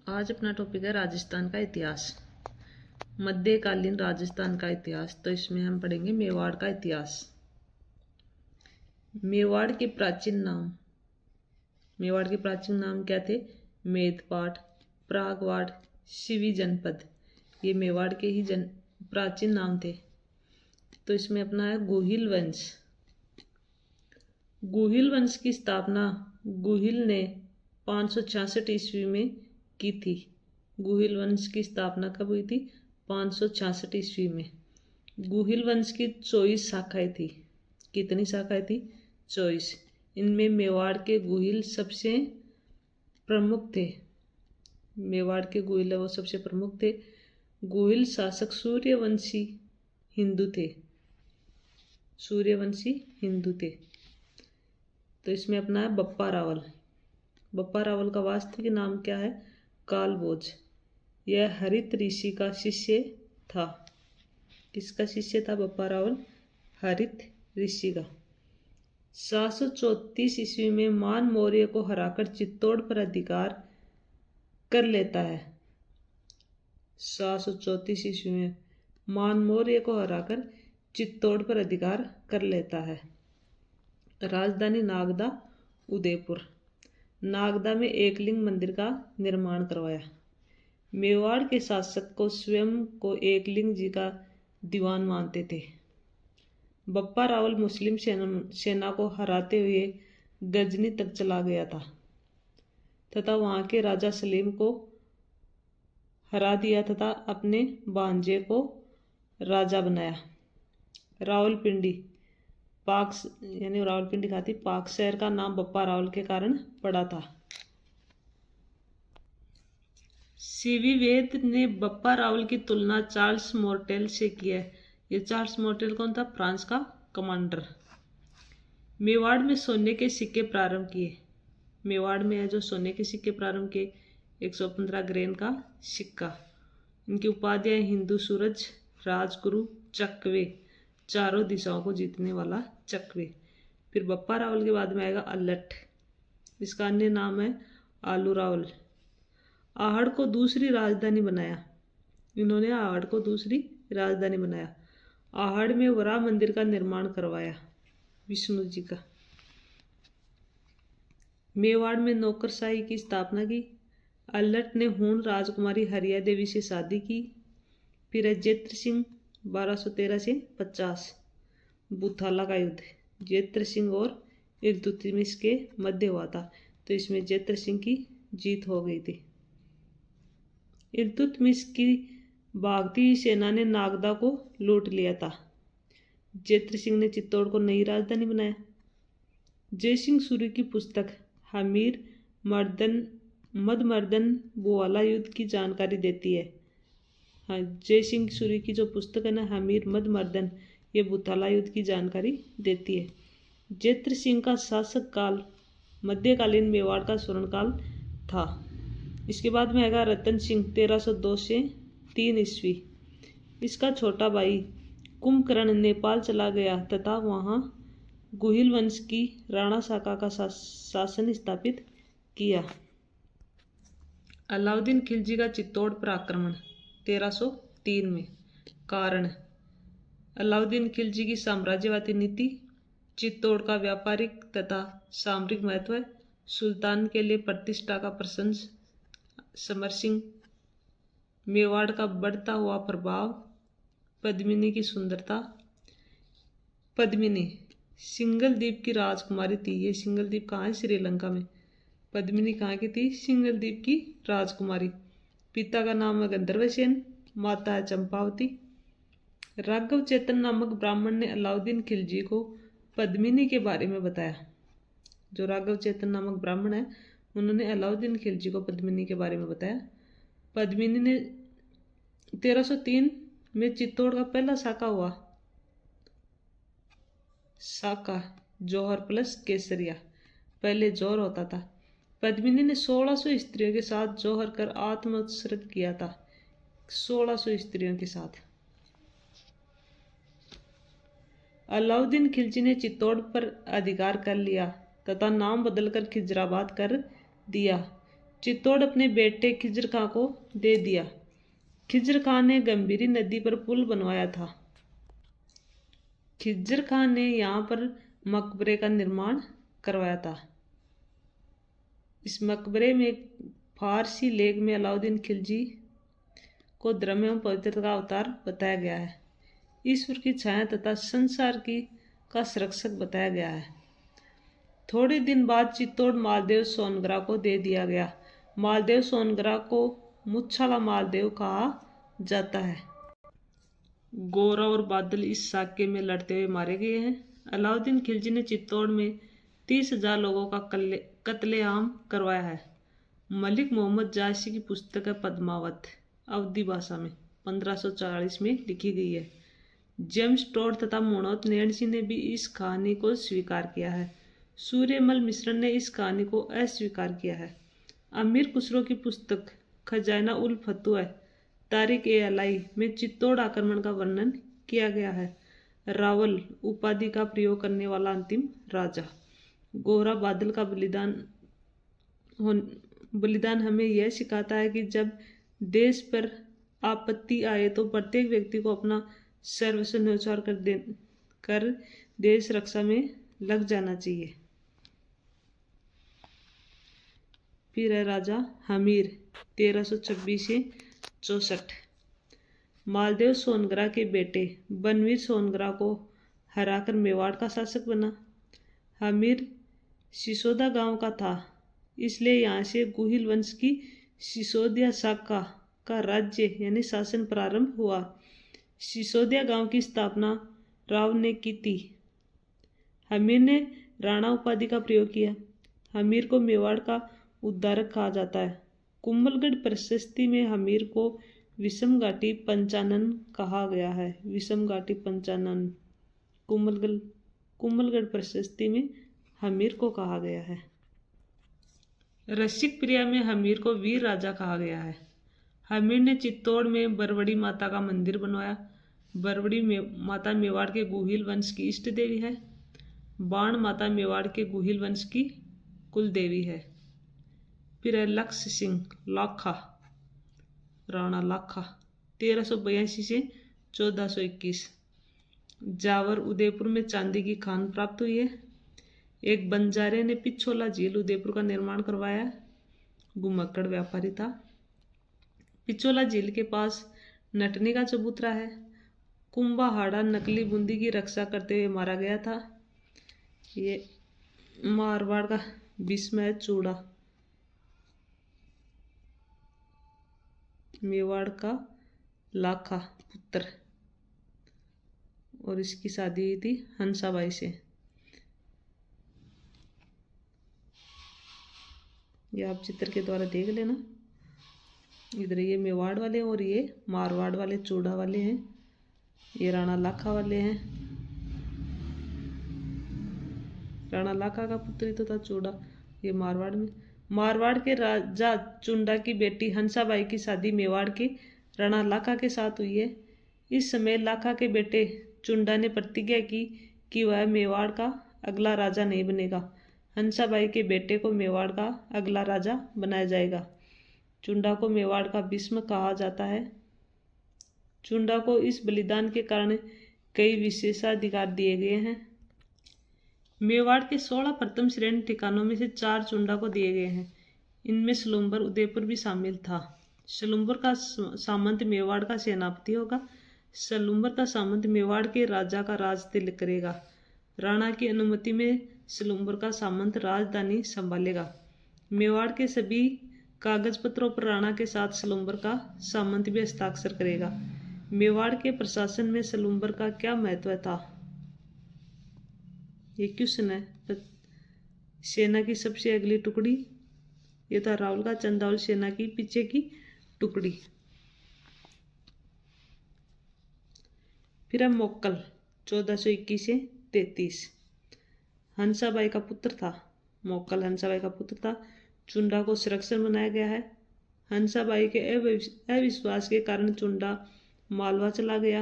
आज अपना टॉपिक है राजस्थान का इतिहास। मध्यकालीन राजस्थान का इतिहास। तो इसमें हम पढ़ेंगे मेवाड़ का इतिहास। मेवाड़ के प्राचीन नाम क्या थे? मेदपाट, प्रागवाड़, शिवी जनपद, ये मेवाड़ के ही प्राचीन नाम थे। तो इसमें अपना है गुहिल वंश। गुहिल वंश की स्थापना गुहिल ने 566 ईस्वी में की थी। गुहिल वंश की स्थापना कब हुई थी? 566 ईस्वी में। गुहिल वंश की 24 शाखाएं थी। कितनी शाखाएं थी? 24। इनमें मेवाड़ के गुहिल सबसे प्रमुख थे। मेवाड़ के गुहिल वो सबसे प्रमुख थे। गुहिल शासक सूर्यवंशी हिंदू थे। तो इसमें अपना है बप्पा रावल। बप्पा रावल का वास्तविक नाम क्या है? कालभोज। यह हरित ऋषि का शिष्य था। किसका शिष्य था बप्पा रावल? हरित ऋषि का। 734 ईस्वी में मान मौर्य को हराकर चित्तौड़ पर अधिकार कर लेता है। 734 ईस्वी में मान मौर्य को हराकर चित्तौड़ पर अधिकार कर लेता है। राजधानी नागदा, उदयपुर। नागदा में एकलिंग मंदिर का निर्माण करवाया। मेवाड़ के शासक को स्वयं को एकलिंग जी का दीवान मानते थे। बप्पा रावल मुस्लिम सेना को हराते हुए गजनी तक चला गया था तथा वहां के राजा सलीम को हरा दिया तथा अपने भांजे को राजा बनाया। रावलपिंडी खाती पाक शहर का नाम बप्पा रावल के कारण पड़ा था। सीवी वेद ने बप्पा रावल की तुलना चार्ल्स मोर्टेल से की है। ये चार्ल्स मोर्टेल कौन था? फ्रांस का कमांडर। मेवाड़ में सोने के सिक्के प्रारंभ किए। मेवाड़ में है जो सोने के सिक्के प्रारंभ किए। 115 ग्रेन का सिक्का। इनकी उपाधियां हिंदू सूरज, राजगुरु, चकवे, चारों दिशाओं को जीतने वाला चकवे। फिर बप्पा रावल के बाद में आएगा अल्लट। इसका अन्य नाम है आलू रावल। आहड़ को दूसरी राजधानी बनाया। इन्होंने आहड़ को दूसरी राजधानी बनाया। आहड़ में वराह मंदिर का निर्माण करवाया, विष्णु जी का। मेवाड़ में नौकरशाही की स्थापना की। अल्लट ने हूण राजकुमारी हरिया देवी से शादी की। फिर है जेत्र सिंह 1213 से 50। बुथाला का युद्ध जेत्र सिंह और इल्तुतमिश के मध्य हुआ था। तो इसमें जेत्र सिंह की जीत हो गई थी। इल्तुतमिश की भागती सेना ने नागदा को लूट लिया था। जेत्र सिंह ने चित्तौड़ को नई राजधानी बनाया। जयसिंह सूरी की पुस्तक हमीर मदमर्दन बुवाला युद्ध की जानकारी देती है। हाँ, जयसिंह सूरी की जो पुस्तक है ना हमीर मदमर्दन, ये बुथाला युद्ध की जानकारी देती है। जेत्र सिंह का शासक काल मध्यकालीन मेवाड़ का स्वर्णकाल था। इसके बाद में आएगा रतन सिंह 1302 से 3 ईस्वी। इसका छोटा भाई कुंभकर्ण नेपाल चला गया तथा वहां गुहिल वंश की राणा शाखा का शासन स्थापित किया। अलाउद्दीन खिलजी का चित्तौड़ पर आक्रमण 1303 में। कारण अलाउद्दीन खिलजी की साम्राज्यवादी नीति, चित्तौड़ का व्यापारिक तथा सामरिक महत्व, सुल्तान के लिए प्रतिष्ठा का प्रश्न, समर सिंह, मेवाड़ का बढ़ता हुआ प्रभाव, पद्मिनी की सुंदरता। पद्मिनी सिंगल द्वीप की राजकुमारी थी। ये सिंगल द्वीप कहाँ है? श्रीलंका में। पद्मिनी कहाँ की थी? सिंगल द्वीप की राजकुमारी। पिता का नाम है गंधर्वसेन, माता है चंपावती। राघव चेतन नामक ब्राह्मण ने अलाउद्दीन खिलजी को पद्मिनी के बारे में बताया। जो राघव चेतन नामक ब्राह्मण है उन्होंने अलाउद्दीन खिलजी को पद्मिनी के बारे में बताया। पद्मिनी ने 1303 में चित्तौड़ का पहला शाखा हुआ। शाखा जौहर प्लस केसरिया। पहले जौहर होता था। पद्मिनी ने 1600 स्त्रियों के साथ जौहर कर आत्मोत्सर्ग किया था। 1600 स्त्रियों के साथ। अलाउद्दीन खिलजी ने चित्तौड़ पर अधिकार कर लिया तथा नाम बदलकर खिजराबाद कर दिया। चित्तौड़ अपने बेटे खिज्र खां को दे दिया। खिज्र खां ने गंभीरी नदी पर पुल बनवाया था। खिज्र खां ने यहाँ पर मकबरे का निर्माण करवाया था। इस मकबरे में फारसी लेख में अलाउद्दीन खिलजी को धर्म एवं पवित्रता का अवतार बताया गया है। ईश्वर की छाया तथा संसार की का संरक्षक बताया गया है। थोड़े दिन बाद चित्तौड़ मालदेव सोनग्रा को दे दिया गया। मालदेव सोनग्रा को मुच्छाला मालदेव कहा जाता है। गोरा और बादल इस साके में लड़ते हुए मारे गए हैं। अलाउद्दीन खिलजी ने चित्तौड़ में 30,000 लोगों का कत्लेआम करवाया है। मलिक मोहम्मद जायसी की पुस्तक है पद्मावत, अवधी भाषा में 1540 में लिखी गई है। जेम्स टोड तथा मोनोत नैणसी ने भी इस कहानी को स्वीकार किया है। सूर्यमल मिश्र ने इस कहानी को अस्वीकार किया है। अमीर खुसरो की पुस्तक खजाना उल फतुह तारीख-ए-अलाई में चित्तौड़ आक्रमण का वर्णन किया गया है। रावल उपाधि का प्रयोग करने वाला अंतिम राजा। गोरा बादल का बलिदान हमें यह सिखाता है कि जब देश पर आपत्ति आए तो प्रत्येक व्यक्ति को अपना सर्वस्व न्यौछावर कर देश रक्षा में लग जाना चाहिए। फिर है राजा हमीर 1326 से 64। मालदेव सोनग्रा के बेटे बनवीर सोनग्रा को हराकर मेवाड़ का शासक बना। हमीर सिसोदा गांव का था, इसलिए यहाँ से गुहिल वंश की सिसोदिया शाखा का राज्य यानी शासन प्रारंभ हुआ। सिसोदिया गांव की स्थापना राव ने की थी। हमीर ने राणा उपाधि का प्रयोग किया। हमीर को मेवाड़ का उद्धारक कहा जाता है। कुंभलगढ़ प्रशस्ति में हमीर को विषमघाटी पंचानन कहा गया है। विषमघाटी पंचानन कुंभलगढ़ प्रशस्ति में हमीर को कहा गया है। रसिक प्रिया में हमीर को वीर राजा कहा गया है। हमीर ने चित्तौड़ में बरवड़ी माता का मंदिर बनवाया। बरवड़ी माता मेवाड़ के गुहिल वंश की इष्ट देवी है। बाण माता मेवाड़ के गुहिल वंश की कुल देवी है। फिर है लक्ष्य सिंह लाखा, राणा लाखा 1382 से 1421। जावर उदयपुर में चांदी की खान प्राप्त हुई है। एक बंजारे ने पिछोला झील उदयपुर का निर्माण करवाया। घुमक्कड़ व्यापारी था। पिछोला झील के पास नटनी का चबूतरा है। कुंभाहाड़ा नकली बूंदी की रक्षा करते हुए मारा गया था। ये मारवाड़ का भीष्म है चूड़ा। मेवाड़ का लाखा पुत्र और इसकी शादी हुई थी हंसाबाई से। ये आप चित्र के द्वारा देख लेना। इधर ये मेवाड़ वाले और ये मारवाड़ वाले चूड़ा वाले हैं। ये राणा लाखा वाले हैं। राणा लाखा का पुत्र ही तो था चूड़ा। ये मारवाड़ में मारवाड़ के राजा चुंडा की बेटी हंसाबाई की शादी मेवाड़ के राणा लाखा के साथ हुई है। इस समय लाखा के बेटे चुंडा ने प्रतिज्ञा की कि वह मेवाड़ का अगला राजा नहीं बनेगा। हंसाबाई के बेटे को मेवाड़ का अगला राजा बनाया जाएगा। चुंडा को मेवाड़ का भीष्म कहा जाता है। चुंडा को इस बलिदान के कारण कई विशेषाधिकार दिए गए हैं। मेवाड़ के 16 प्रथम श्रेणी ठिकानों में से 4 चुंडा को दिए गए हैं। इनमें सलुम्बर उदयपुर भी शामिल था। सलुम्बर का सामंत मेवाड़ का सेनापति होगा। सलुम्बर का सामंत मेवाड़ के राजा का राज तिलक करेगा। राणा की अनुमति में सलुम्बर का सामंत राजधानी संभालेगा। मेवाड़ के सभी कागज पत्रों पर राणा के साथ सलुम्बर का सामंत भी हस्ताक्षर करेगा। मेवाड़ के प्रशासन में सलुम्बर का क्या महत्व था? ये क्वेश्चन है। सेना की सबसे अगली टुकड़ी, ये था राहुल का चंदावल सेना की पीछे की टुकड़ी। फिर है मोक्कल 1421 से 33। हंसाबाई का पुत्र था। मोक्कल हंसाबाई का पुत्र था। चुंडा को संरक्षण बनाया गया है। हंसाबाई के अविश्वास के कारण चुंडा मालवा चला गया।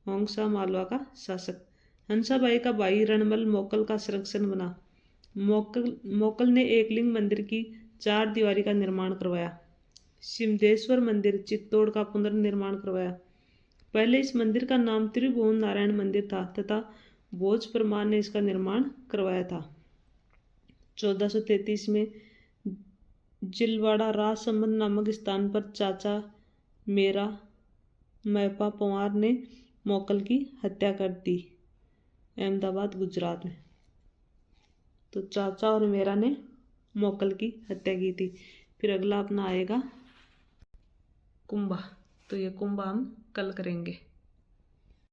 होंगसा मालवा का शासक। हंसाबाई का भाई रणमल मोक्कल का संरक्षण बना। मोकल ने एकलिंग मंदिर की 4 दीवारी का निर्माण करवाया। सिमदेश्वर मंदिर चित्तौड़ का पुनर्निर्माण करवाया। पहले इस मंदिर का नाम त्रिभुवन नारायण मंदिर था तथा भोज परमार ने इसका निर्माण करवाया था। 1433 में जिलवाड़ा राजसमंद नामक स्थान पर चाचा मेरा मैपा पंवार ने मोकल की हत्या कर दी, अहमदाबाद गुजरात में। तो चाचा और मेरा ने मोकल की हत्या की थी। फिर अगला अपना आएगा कुंभा। तो ये कुंभा हम कल करेंगे।